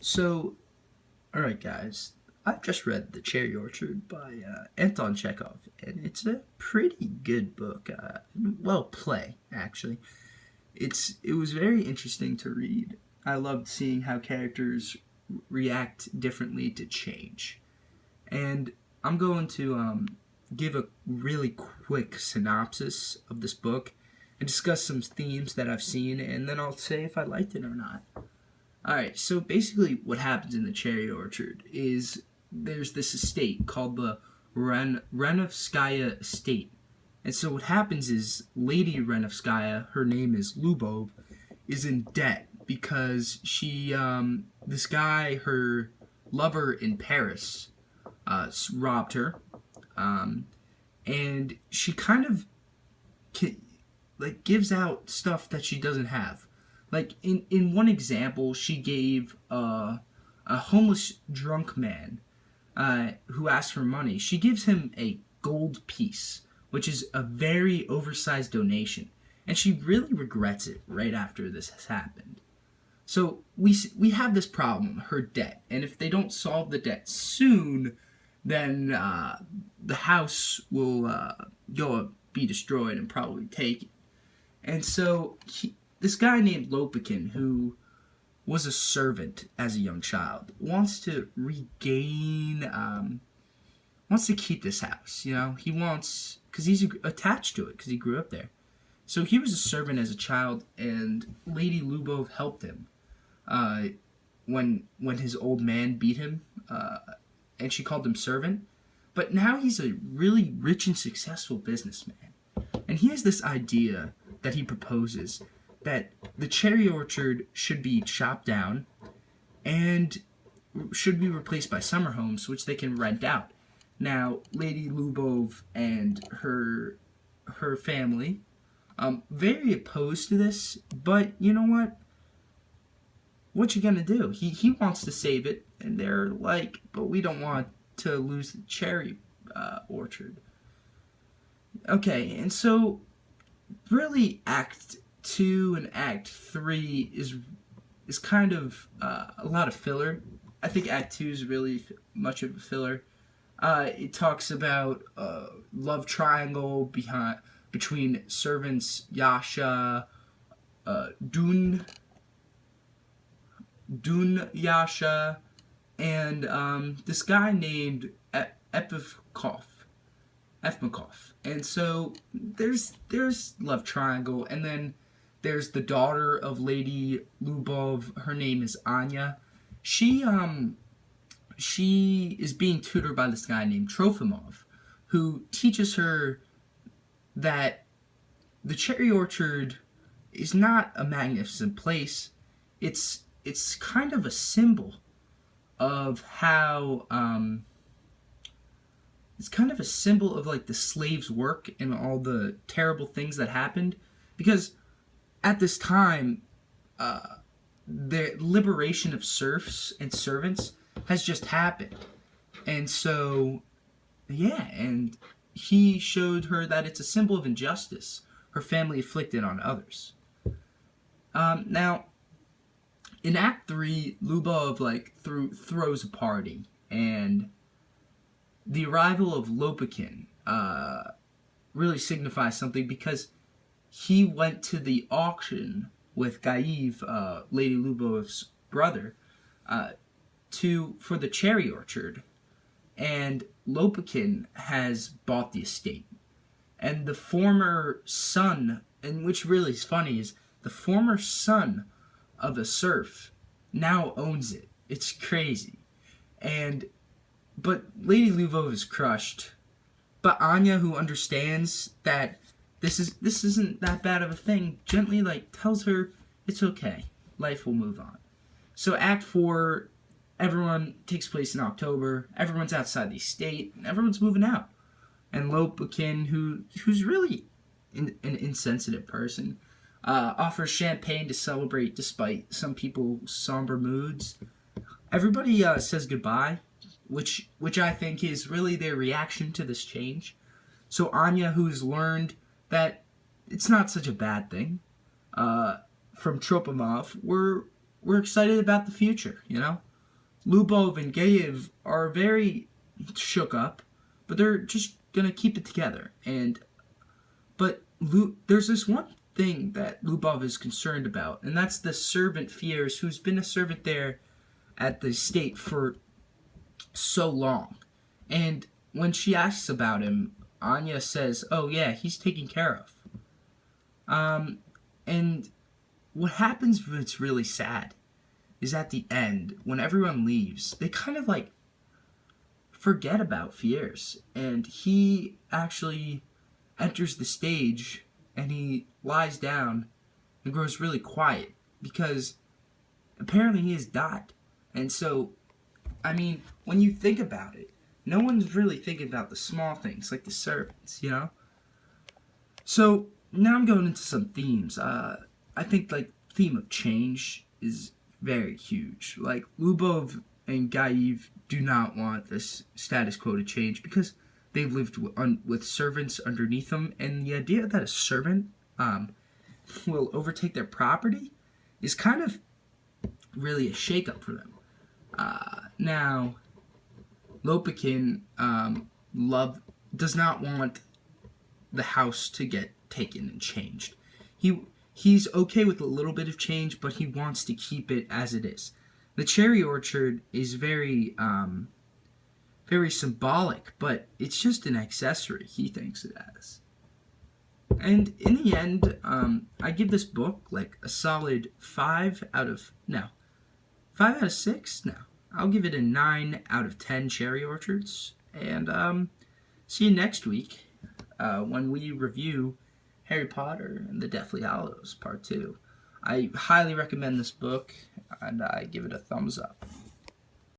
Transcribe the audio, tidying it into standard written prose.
So, alright, guys, I've just read The Cherry Orchard by Anton Chekhov, and it's a pretty good book. Well, play, actually. It was very interesting to read. I loved seeing how characters react differently to change. And I'm going to give a really quick synopsis of this book and discuss some themes that I've seen, and then I'll say if I liked it or not. Alright, so basically what happens in the cherry orchard is there's this estate called the Renovskaya estate. And so what happens is Lady Renovskaya, her name is Lubov, is in debt because this guy, her lover in Paris, robbed her. And she kind of gives out stuff that she doesn't have. Like in one example, she gave a homeless drunk man who asked for money. She gives him a gold piece, which is a very oversized donation, and she really regrets it right after this has happened. So we have this problem, her debt, and if they don't solve the debt soon, then the house will be destroyed and probably taken. And so this guy named Lopakin, who was a servant as a young child, wants to wants to keep this house. You know, he wants, because he's attached to it, because he grew up there. So he was a servant as a child, and Lady Lubov helped him when his old man beat him, and she called him servant. But now he's a really rich and successful businessman. And he has this idea that he proposes that the cherry orchard should be chopped down and should be replaced by summer homes, which they can rent out. Now, Lady Lubov and her family, very opposed to this, but you know what? What you gonna do? He wants to save it, and they're like, but we don't want to lose the cherry orchard. Okay, and so really Act 2 and Act 3 is kind of a lot of filler. I think Act 2 is really much of a filler. It talks about love triangle between servants Yasha, Dun Yasha, and this guy named Epivkov. Efmakov. And so there's love triangle, and then there's the daughter of Lady Lubov. Her name is Anya. She is being tutored by this guy named Trofimov, who teaches her that the cherry orchard is not a magnificent place. It's kind of a symbol of how it's kind of a symbol of like the slaves' work and all the terrible things that happened, because at this time the liberation of serfs and servants has just happened. And so and he showed her that it's a symbol of injustice her family inflicted on others. Now in Act 3, Lubov throws a party, and the arrival of Lopakin really signifies something, because he went to the auction with Gaiv, Lady Lubov's brother, for the cherry orchard, and Lopakin has bought the estate. And the former son, and which really is funny, is the former son of a serf now owns it. It's crazy. But Lady Lubov is crushed. But Anya, who understands that this isn't that bad of a thing, gently tells her it's okay. Life will move on. So Act 4, everyone takes place in October. Everyone's outside the estate, and everyone's moving out. And Lopakin, who's really an insensitive person, offers champagne to celebrate despite some people's somber moods. Everybody says goodbye, which I think is really their reaction to this change. So Anya, who's learned that it's not such a bad thing, from Tropimov, we're excited about the future, you know? Lubov and Gayev are very shook up, but they're just gonna keep it together. But there's this one thing that Lubov is concerned about, and that's the servant Fiers, who's been a servant there at the estate for so long. And when she asks about him, Anya says, "Oh yeah, he's taken care of." And what happens when it's really sad is at the end, when everyone leaves, they kind of like forget about Fiers, and he actually enters the stage and he lies down and grows really quiet because apparently he has died. And so, I mean, when you think about it, no one's really thinking about the small things like the servants, you know? So now I'm going into some themes. I think like theme of change is very huge. Like Lubov and Gaev do not want this status quo to change because they've lived with servants underneath them, and the idea that a servant will overtake their property is kind of really a shakeup for them. Now, Lopakin does not want the house to get taken and changed. He's okay with a little bit of change, but he wants to keep it as it is. The cherry orchard is very symbolic, but it's just an accessory, he thinks it as. And in the end, I give this book like a solid 5 out of 6? No. I'll give it a 9 out of 10 cherry orchards. And see you next week when we review Harry Potter and the Deathly Hallows Part 2. I highly recommend this book, and I give it a thumbs up.